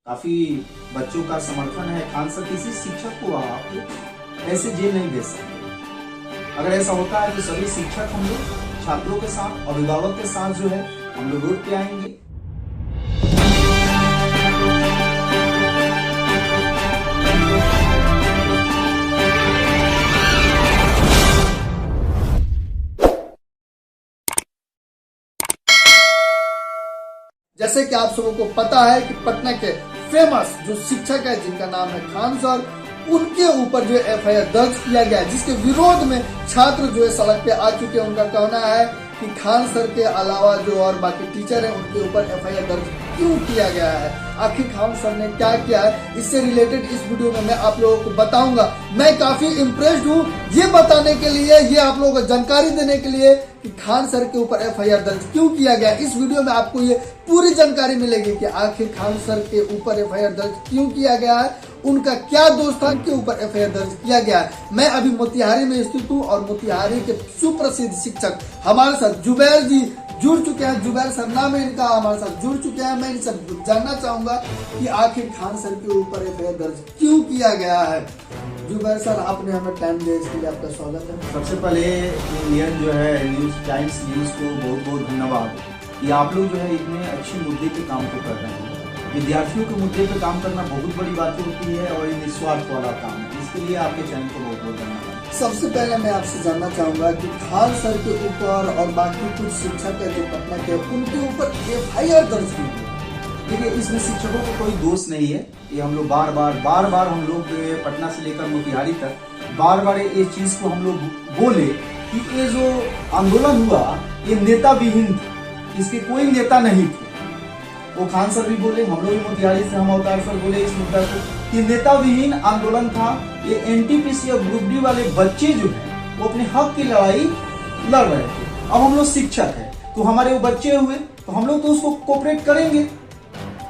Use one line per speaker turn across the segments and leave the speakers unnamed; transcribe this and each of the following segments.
काफी बच्चों का समर्थन है। खान सर किसी शिक्षक को आप ऐसे जेल नहीं दे सकते। अगर ऐसा होता है तो सभी शिक्षक हम लोग छात्रों के साथ, अभिभावक के साथ जो है हम लोग रोड पे आएंगे।
जैसे कि आप सबों को पता है कि पटना के फेमस जो शिक्षक है जिनका नाम है खान सर, उनके ऊपर जो एफआईआर दर्ज किया गया है, जिसके विरोध में छात्र जो है सड़क पे आ चुके हैं। उनका कहना है कि खान सर के अलावा जो और बाकी टीचर हैं उनके ऊपर एफआईआर दर्ज क्यों किया गया है, आखिर खान सर ने क्या किया है, इससे रिलेटेड इस वीडियो में मैं आप लोगों को बताऊंगा। मैं काफी इम्प्रेस्ड हूँ ये बताने के लिए, ये आप लोगों को जानकारी देने के लिए कि खान सर के ऊपर एफआईआर दर्ज क्यों किया गया। इस वीडियो में आपको ये पूरी जानकारी मिलेगी कि आखिर खान सर के ऊपर एफआईआर दर्ज क्यों किया गया है, उनका क्या दोष था के ऊपर एफआईआर दर्ज किया गया है। मैं अभी मोतिहारी में स्थित हूँ और मोतिहारी के सुप्रसिद्ध शिक्षक हमारे साथ जुबैर जी जुड़ चुके हैं। जुबैर सर नाम है इनका, हमारे साथ जुड़ चुके हैं। मैं इनसे जानना चाहूंगा कि आखिर खान सर के ऊपर एफआईआर दर्ज क्यों किया गया है। जुबैर सर, आपने हमें टाइम दिया, इसके लिए आपका स्वागत है।
सबसे पहले इंडियन जो है न्यूज टाइम्स न्यूज को बहुत बहुत धन्यवाद कि आप लोग जो है इतने अच्छे मुद्दे पे काम को कर रहे हैं। विद्यार्थियों के मुद्दे पे काम करना बहुत बड़ी बात होती है और ये निस्वार्थ वाला काम है। इसके लिए आपके चैनल को बहुत बहुत धन्यवाद।
सबसे पहले मैं आपसे जानना चाहूंगा कि खान सर के ऊपर और बाकी कुछ शिक्षक है जो पटना के, उनके ऊपर एफआईआर दर्ज की है।
देखिए, इसमें शिक्षकों को कोई दोष नहीं है। ये हम लोग बार बार हम लोग पटना से लेकर मोतिहारी तक बार ये चीज को हम लोग बोले कि ये जो आंदोलन हुआ ये नेता विहीन था, इसके कोई नेता नहीं थे। वो खान सर भी बोले, हम लोग भी मोतिहारी से हम अवतार सर बोले इस मुद्दा को कि नेता विहीन आंदोलन था। ये एनटीपीसी और ग्रुप डी वाले बच्चे जो है वो अपने हक की लड़ाई लड़ रहे थे। अब हम लोग शिक्षक है तो हमारे वो बच्चे हुए तो हम लोग तो उसको कोऑपरेट करेंगे।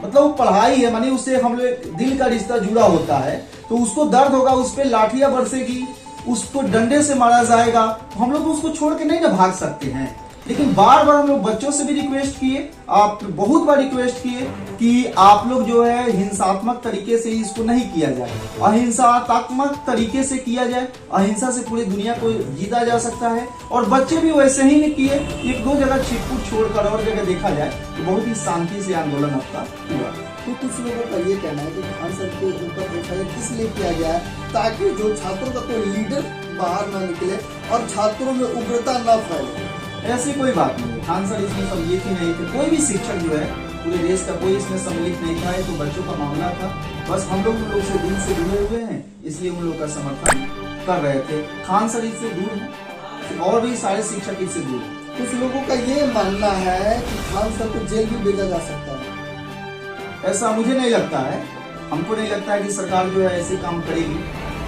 मतलब पढ़ाई है, मानी उससे हम लोग दिल का रिश्ता जुड़ा होता है, तो उसको दर्द होगा, उस पर लाठियां बरसेगी, उसको डंडे से मारा जाएगा, तो हम लोग उसको छोड़ के नहीं ना भाग सकते हैं। लेकिन बार हम लोग बच्चों से भी रिक्वेस्ट किए, आप बहुत बार रिक्वेस्ट किए कि आप लोग जो है हिंसात्मक तरीके से इसको नहीं किया जाए, अहिंसात्मक तरीके से किया जाए। अहिंसा से पूरी दुनिया को जीता जा सकता है और बच्चे भी वैसे ही नहीं किए। एक दो जगह छिटपुट छोड़कर और जगह देखा जाए तो बहुत ही शांति से आंदोलन आपका हुआ।
तो कुछ लोगों का ये कहना है कि खान सर के ऊपर एफआईआर इसलिए किया गया है ताकि जो छात्रों का कोई लीडर बाहर ना निकले और छात्रों में उग्रता न फैले।
ऐसी कोई बात नहीं है। खान सर इसमें सम्मिलित ही नहीं थे। कोई भी शिक्षक जो है पूरे देश का कोई इसमें सम्मिलित नहीं था। तो बच्चों का मामला था, बस हम लोग उन लोग से दिल से जुड़े हुए हैं, इसलिए उन लोग का समर्थन कर रहे थे। खान सर इससे दूर है और भी सारे शिक्षक इससे दूर है।
कुछ लोगों का ये मानना है कि खान सर को जेल भी भेजा जा सकता है।
ऐसा मुझे नहीं लगता है, हमको नहीं लगता है कि सरकार जो है ऐसे काम करेगी,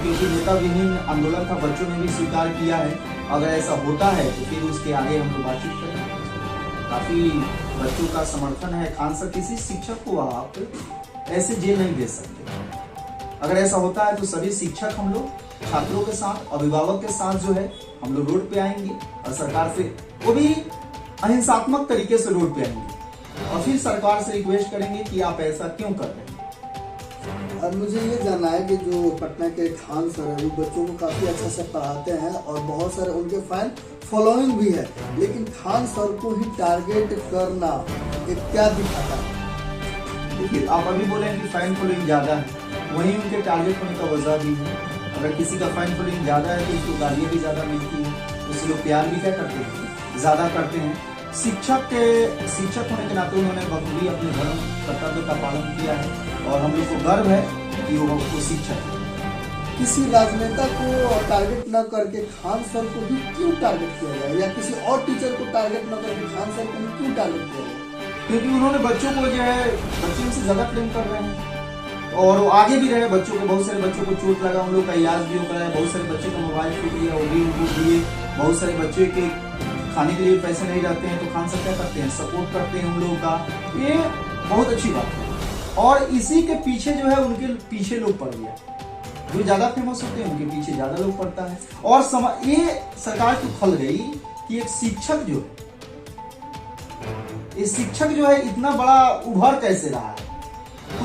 क्योंकि नेता विहीन आंदोलन था, बच्चों ने भी स्वीकार किया है। अगर ऐसा होता है तो फिर उसके आगे हम लोग बातचीत करेंगे। काफी बच्चों का समर्थन है। खान सर किसी शिक्षक को आप ऐसे जेल नहीं दे सकते। अगर ऐसा होता है तो सभी शिक्षक हम लोग छात्रों के साथ, अभिभावक के साथ जो है हम लोग रोड पे आएंगे और सरकार से, वो भी अहिंसात्मक तरीके से रोड पे आएंगे और फिर सरकार से रिक्वेस्ट करेंगे कि आप ऐसा क्यों कर रहे हैं।
और मुझे ये जानना है कि जो पटना के खान सर है वो बच्चों को काफी अच्छा से पढ़ाते हैं और बहुत सारे उनके फैन फॉलोइंग भी है, लेकिन खान सर को ही टारगेट करना एक क्या दिखाता है?
देखिए, आप अभी बोले कि फैन फॉलोइंग ज्यादा है, वहीं उनके टारगेट होने का वजह भी है। अगर किसी का फैन फॉलोइंग ज्यादा है तो उसको गालियां भी ज्यादा मिलती है, उससे लोग प्यार भी क्या करते हैं, ज्यादा करते हैं। शिक्षक होने के नाते उन्होंने बखूबी अपने धर्म कर्तव्य का पालन किया है और हम लोग को गर्व है कि वो शिक्षक है।
किसी राजनेता को टारगेट न करके खान सर को भी क्यों टारगेट किया जाए, या किसी और टीचर को टारगेट न करके खान सर को भी क्यों टारगेट किया जाए?
क्योंकि उन्होंने बच्चों को जो है बच्चों से ज्यादा प्रेम कर रहे हैं और वो आगे भी रहे। बच्चों को, बहुत सारे बच्चों को चोट लगा, उन लोग का इलाज भी हो रहा है। बहुत सारे बच्चे का मोबाइल टूट गया, वो भी उनको दिए। बहुत सारे बच्चे के खाने के लिए पैसे नहीं रहते हैं तो खान सर क्या करते हैं, सपोर्ट करते हैं उन लोगों का। ये बहुत अच्छी बात है और इसी के पीछे जो है उनके पीछे लोग पड़ गया। जो ज्यादा फेमस होते हैं उनके पीछे ज्यादा लोग पड़ता है और ये सरकार की खल गई कि एक शिक्षक जो है, ये शिक्षक जो है इतना बड़ा उभर कैसे रहा है।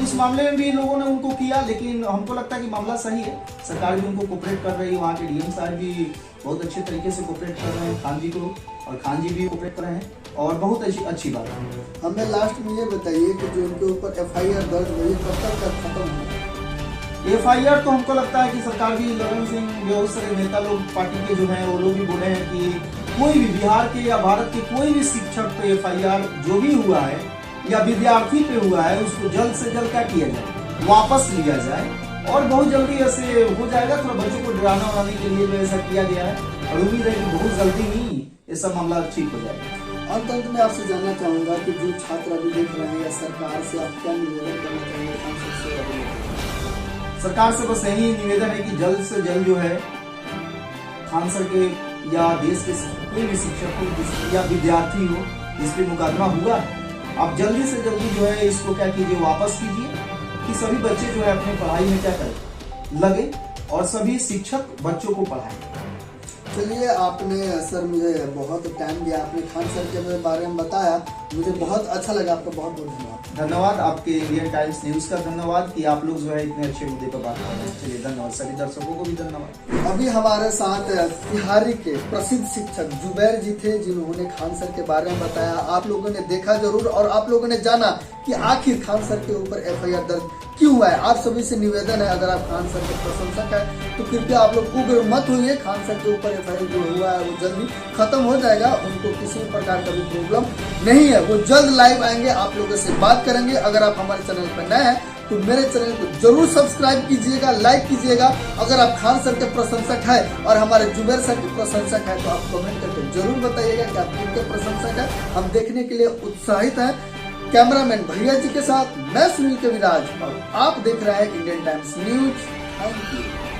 उस मामले में भी लोगों ने उनको किया, लेकिन हमको लगता है कि मामला सही है। सरकार भी उनको कोऑपरेट कर रही है, वहाँ के डीएम साहब भी बहुत अच्छे तरीके से कोऑपरेट कर रहे हैं खान जी को, और खान जी भी कोऑपरेट कर रहे हैं, और बहुत अच्छी बात है।
हमें लास्ट में ये बताइए कि जो उनके ऊपर FIR दर्ज हुई कब तक खत्म होगा?
FIR तो हमको लगता है कि सरकार भी, ललन सिंह, बहुत सारे नेता लोग पार्टी के जो हैं वो लोग भी बोले हैं कि कोई भी बिहार के या भारत के कोई भी शिक्षक पे FIR जो भी हुआ है या विद्यार्थी पे हुआ है, उसको जल्द से जल्द क्या किया जाए, वापस लिया जाए, और बहुत जल्दी ऐसे हो जाएगा। थोड़ा बच्चों को डराना उड़ाने के लिए ऐसा किया गया है, और उम्मीद है कि बहुत जल्दी ही ये सब मामला ठीक हो जाएगा।
अंत में आपसे जानना चाहूंगा कि जो छात्र अभी देख रहे हैं या सरकार से आप क्या निवेदन करना चाहेंगे?
सरकार से बस यही निवेदन है कि जल्द से जल्द जो है खान सर के या देश के कोई भी शिक्षक हो या विद्यार्थी हो जिस पे मुकदमा हुआ है, आप जल्दी से जल्दी जो है इसको क्या कीजिए, वापस कीजिए, कि सभी बच्चे जो है अपनी पढ़ाई में क्या करें, लगे, और सभी शिक्षक बच्चों को पढ़ाएं।
चलिए, आपने सर मुझे बहुत टाइम दिया, आपने खान सर के बारे में बताया, मुझे बहुत अच्छा लगा। आपका बहुत बहुत धन्यवाद।
धन्यवाद आपके इंडियन टाइम्स न्यूज का धन्यवाद कि आप लोग जो है इतने अच्छे मुद्दे पर बात कर रहे हैं। चलिए धन्यवाद, सभी दर्शकों को भी धन्यवाद।
अभी हमारे साथ बिहारी के प्रसिद्ध शिक्षक जुबैर जी थे, जिन्होंने खान सर के बारे में बताया। आप लोगों ने देखा जरूर, और आप लोगों ने जाना कि आखिर खान सर के ऊपर FIR दर्ज क्यों हुआ है। आप सभी से निवेदन है, अगर आप खान सर के प्रशंसक है तो कृपया आप लोग उग्र मत होइए। खान सर के ऊपर FIR जो हुआ है वो जल्दी खत्म हो जाएगा, उनको किसी प्रकार का भी प्रॉब्लम नहीं है, वो जल्द लाइव आएंगे, आप लोगों से बात करेंगे। अगर आप हमारे चैनल पर नए हैं तो मेरे चैनल को जरूर सब्सक्राइब कीजिएगा, लाइक कीजिएगा। अगर आप खान सर के प्रशंसक है और हमारे जुबैर सर के प्रशंसक है तो आप कमेंट करके जरूर बताइएगा कि आप किनके प्रशंसक है। हम देखने के लिए उत्साहित हैं। कैमरामैन भैया जी के साथ मैं सुनील कविराज, और आप देख रहे हैं Indian times news. Thank you.